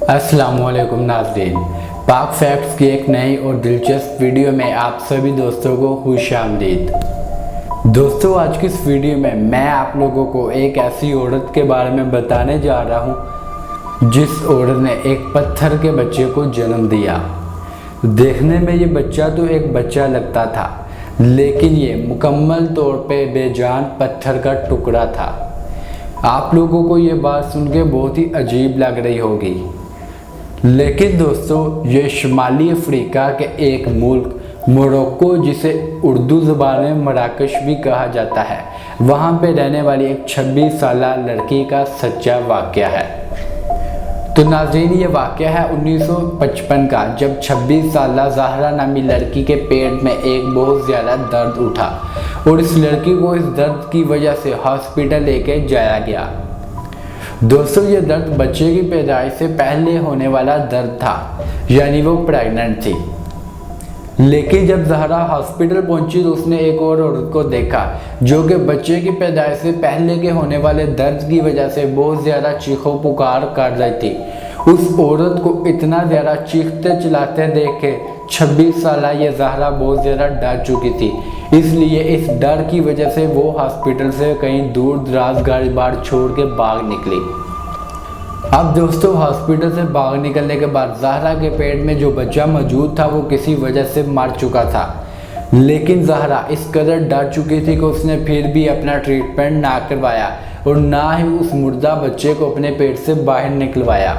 अस्सलामुअलैकुम नाज़रीन, पाक फैक्ट्स की एक नई और दिलचस्प वीडियो में आप सभी दोस्तों को खुशामदीद। दोस्तों, आज की इस वीडियो में मैं आप लोगों को एक ऐसी औरत के बारे में बताने जा रहा हूँ जिस औरत ने एक पत्थर के बच्चे को जन्म दिया। देखने में ये बच्चा तो एक बच्चा लगता था, लेकिन ये मुकम्मल तौर पे बेजान पत्थर का टुकड़ा था। आप लोगों को ये बात सुन के बहुत ही अजीब लग रही होगी, लेकिन दोस्तों ये शुमाली अफ्रीका के एक मुल्क मोरक्को, जिसे उर्दू ज़बान में मराकश भी कहा जाता है, वहाँ पे रहने वाली एक 26 साला लड़की का सच्चा वाक़या है। तो नाज़रीन, ये वाक़या है 1955 का, जब 26 साला ज़हरा नामी लड़की के पेट में एक बहुत ज़्यादा दर्द उठा और इस लड़की को इस दर्द की वजह से हॉस्पिटल लेके जाया गया। दोस्तों, ये दर्द बच्चे की पैदाइश से पहले होने वाला दर्द था, यानी वो प्रेग्नेंट थी। लेकिन जब ज़हरा हॉस्पिटल पहुंची तो उसने एक और औरत को देखा जो कि बच्चे की पैदाइश से पहले के होने वाले दर्द की वजह से बहुत ज़्यादा चीखों पुकार कर रही थी। उस औरत को इतना ज़्यादा चीखते चिल्लाते देख के 26 साला ये ज़हरा बहुत ज़्यादा डर चुकी थी, इसलिए इस डर की वजह से वो हॉस्पिटल से कहीं दूर दराज गाड़ी बार छोड़ के भाग निकली। अब दोस्तों, हॉस्पिटल से भाग निकलने के बाद ज़हरा के पेट में जो बच्चा मौजूद था वो किसी वजह से मर चुका था। लेकिन ज़हरा इस कदर डर चुकी थी कि उसने फिर भी अपना ट्रीटमेंट ना करवाया और ना ही उस मुर्दा बच्चे को अपने पेट से बाहर निकलवाया।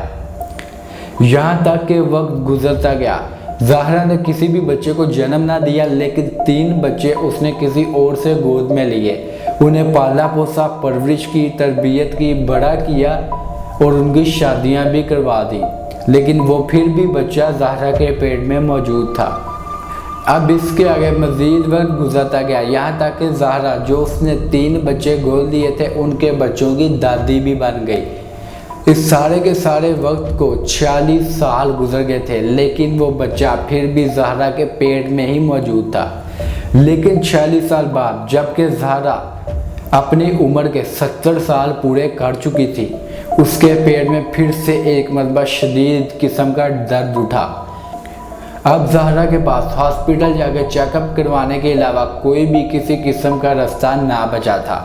यहाँ तक कि वक्त गुजरता गया, ज़हरा ने किसी भी बच्चे को जन्म ना दिया, लेकिन 3 बच्चे उसने किसी और से गोद में लिए, उन्हें पाला पोसा, परवरिश की, तरबियत की, बड़ा किया और उनकी शादियां भी करवा दी, लेकिन वो फिर भी बच्चा ज़हरा के पेट में मौजूद था। अब इसके आगे मज़ीद वक्त गुजरता गया, यहाँ तक कि ज़हरा जो उसने 3 बच्चे गोद लिए थे उनके बच्चों की दादी भी बन गई। इस सारे के सारे वक्त को 46 साल गुजर गए थे, लेकिन वो बच्चा फिर भी ज़हरा के पेट में ही मौजूद था। लेकिन 46 साल बाद, जबकि ज़हरा अपनी उम्र के 70 साल पूरे कर चुकी थी, उसके पेट में फिर से एक मरतबा शदीद किस्म का दर्द उठा। अब ज़हरा के पास हॉस्पिटल जाकर चेकअप करवाने के अलावा कोई भी किसी किस्म का रास्ता ना बचा था।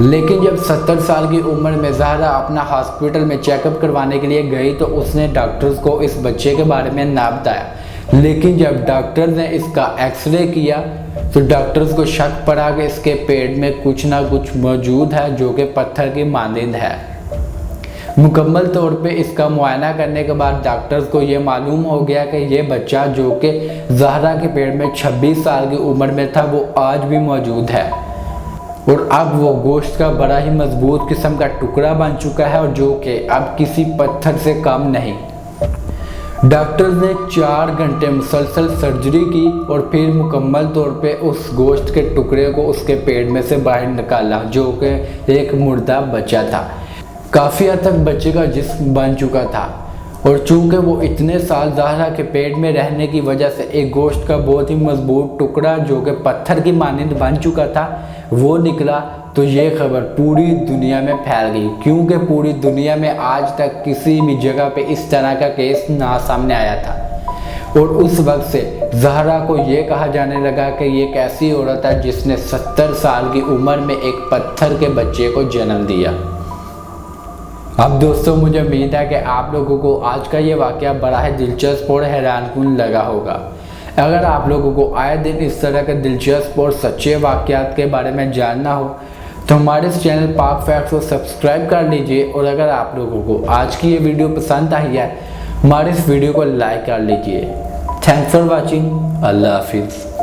लेकिन जब 70 साल की उम्र में ज़हरा अपना हॉस्पिटल में चेकअप करवाने के लिए गई तो उसने डॉक्टर्स को इस बच्चे के बारे में ना बताया। लेकिन जब डॉक्टर ने इसका एक्सरे किया तो डॉक्टर्स को शक पड़ा कि इसके पेट में कुछ ना कुछ मौजूद है जो कि पत्थर की मानंद है। मुकम्मल तौर पे इसका मुआयना करने के बाद डॉक्टर्स को ये मालूम हो गया कि ये बच्चा जो कि ज़हरा के पेट में 26 साल की उम्र में था वो आज भी मौजूद है और अब वो गोश्त का बड़ा ही मजबूत किस्म का टुकड़ा बन चुका है और जो कि अब किसी पत्थर से कम नहीं। डॉक्टर्स ने 4 घंटे मुसलसल सर्जरी की और फिर मुकम्मल तौर पे उस गोश्त के टुकड़े को उसके पेट में से बाहर निकाला जो कि एक मुर्दा बच्चा था। काफ़ी हद तक बच्चे का जिस्म बन चुका था और चूँकि वो इतने साल ज़हरा के पेट में रहने की वजह से एक गोश्त का बहुत ही मजबूत टुकड़ा जो कि पत्थर की मानंद बन चुका था वो निकला, तो ये खबर पूरी दुनिया में फैल गई, क्योंकि पूरी दुनिया में आज तक किसी भी जगह पे इस तरह का केस ना सामने आया था। और उस वक्त से ज़हरा को ये कहा जाने लगा कि ये एक ऐसी औरत है जिसने 70 साल की उम्र में एक पत्थर के बच्चे को जन्म दिया। अब दोस्तों, मुझे उम्मीद है कि आप लोगों को आज का ये वाक़या बड़ा ही दिलचस्प और हैरानकुन लगा होगा। अगर आप लोगों को आए दिन इस तरह के दिलचस्प और सच्चे वाक़यात के बारे में जानना हो तो हमारे इस चैनल पाक फैक्ट्स को सब्सक्राइब कर लीजिए और अगर आप लोगों को आज की ये वीडियो पसंद आई है हमारे इस वीडियो को लाइक कर लीजिए। Thanks for watching. अल्लाह हाफिज़।